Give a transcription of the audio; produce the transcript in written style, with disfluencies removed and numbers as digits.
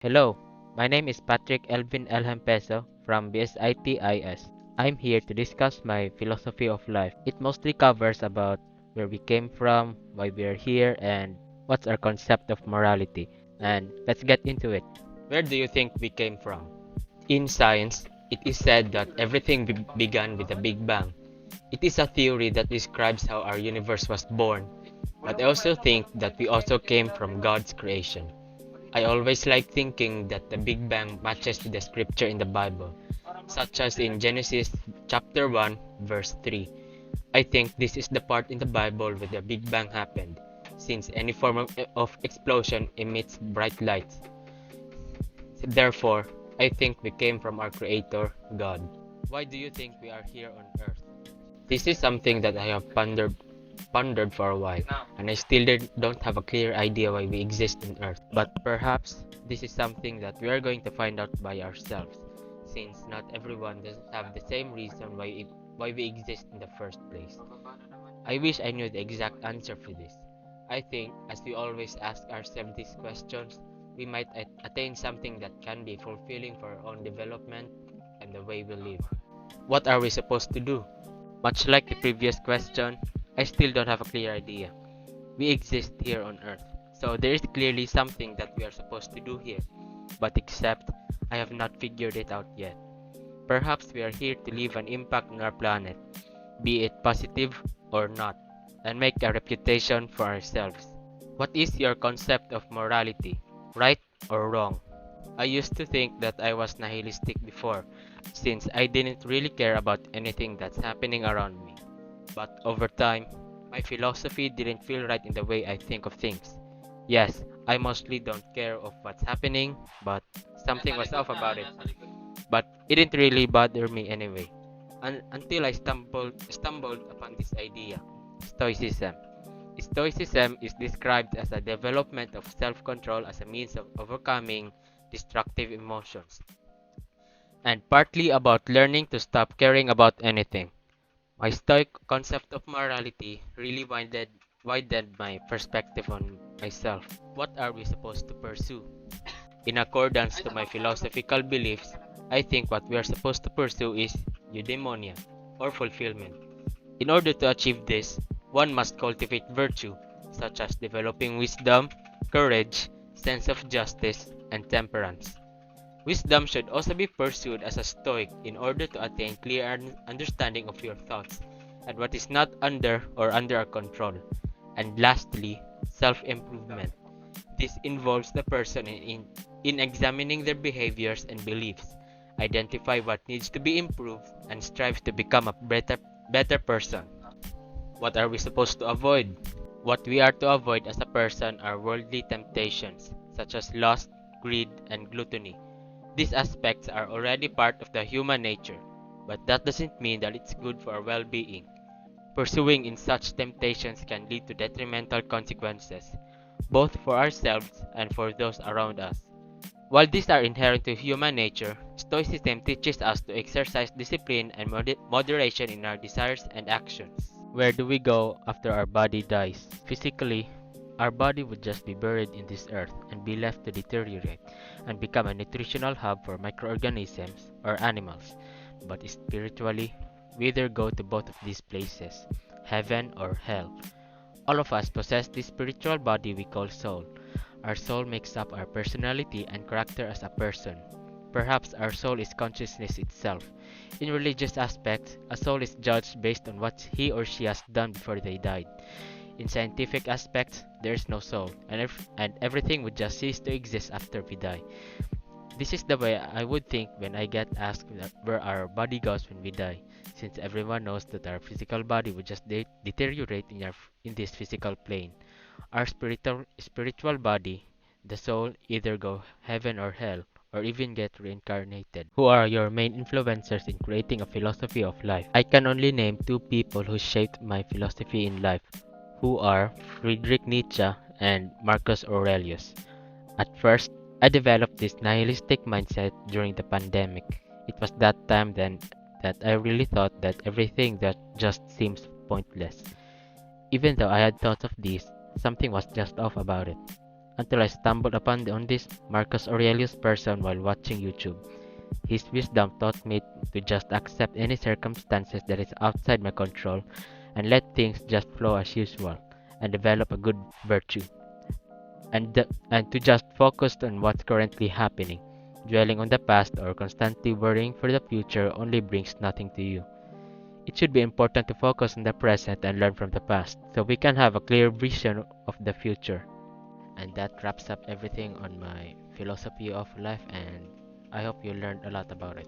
Hello, my name is Patrick Elvin Elham Peso from BSITIS. I'm here to discuss my philosophy of life. It mostly covers about where we came from, why we are here, and what's our concept of morality. And let's get into it. Where do you think we came from? In science, it is said that everything began with a Big Bang. It is a theory that describes how our universe was born, but I also think that we also came from God's creation. I always like thinking that the Big Bang matches with the scripture in the Bible, such as in Genesis chapter 1, verse 3. I think this is the part in the Bible where the Big Bang happened, since any form of explosion emits bright light. Therefore, I think we came from our Creator, God. Why do you think we are here on Earth? This is something that I have pondered for a while, and I still don't have a clear idea why we exist on Earth. But perhaps this is something that we are going to find out by ourselves, since not everyone doesn't have the same reason why we exist in the first place. I wish I knew the exact answer for this. I think, as we always ask ourselves these questions, we might attain something that can be fulfilling for our own development and the way we live. What are we supposed to do? Much like the previous question, I still don't have a clear idea. We exist here on Earth, so there is clearly something that we are supposed to do here, but except I have not figured it out yet. Perhaps we are here to leave an impact on our planet, be it positive or not, and make a reputation for ourselves. What is your concept of morality, right or wrong? I used to think that I was nihilistic before, since I didn't really care about anything that's happening around me. But over time, my philosophy didn't feel right in the way I think of things. Yes, I mostly don't care of what's happening, but something was off about it. But it didn't really bother me anyway. Until I stumbled upon this idea, Stoicism. Stoicism is described as a development of self-control as a means of overcoming destructive emotions, and partly about learning to stop caring about anything. My Stoic concept of morality really widened my perspective on myself. What are we supposed to pursue? In accordance to my philosophical beliefs, I think what we are supposed to pursue is eudaimonia, or fulfillment. In order to achieve this, one must cultivate virtue, such as developing wisdom, courage, sense of justice, and temperance. Wisdom should also be pursued as a Stoic in order to attain clear understanding of your thoughts and what is not under our control. And lastly, self-improvement. This involves the person in examining their behaviors and beliefs, identify what needs to be improved, and strive to become a better person. What are we supposed to avoid? What we are to avoid as a person are worldly temptations, such as lust, greed, and gluttony. These aspects are already part of the human nature, but that doesn't mean that it's good for our well-being. Pursuing in such temptations can lead to detrimental consequences, both for ourselves and for those around us. While these are inherent to human nature, Stoicism teaches us to exercise discipline and moderation in our desires and actions. Where do we go after our body dies? Physically, our body would just be buried in this earth and be left to deteriorate and become a nutritional hub for microorganisms or animals. But spiritually, we either go to both of these places, heaven or hell. All of us possess this spiritual body we call soul. Our soul makes up our personality and character as a person. Perhaps our soul is consciousness itself. In religious aspects, a soul is judged based on what he or she has done before they died. In scientific aspects, there is no soul, and everything would just cease to exist after we die. This is the way I would think when I get asked where our body goes when we die, since everyone knows that our physical body would just deteriorate in this physical plane. Our spiritual body, the soul, either go heaven or hell, or even get reincarnated. Who are your main influencers in creating a philosophy of life? I can only name two people who shaped my philosophy in life, who are Friedrich Nietzsche and Marcus Aurelius. At first, I developed this nihilistic mindset during the pandemic. It was that time then that I really thought that everything that just seems pointless. Even though I had thought of this, something was just off about it. until I stumbled on this Marcus Aurelius person while watching YouTube. His wisdom taught me to just accept any circumstances that is outside my control and let things just flow as usual and develop a good virtue. And to just focus on what's currently happening. Dwelling on the past or constantly worrying for the future only brings nothing to you. It should be important to focus on the present and learn from the past so we can have a clear vision of the future. And that wraps up everything on my philosophy of life, and I hope you learned a lot about it.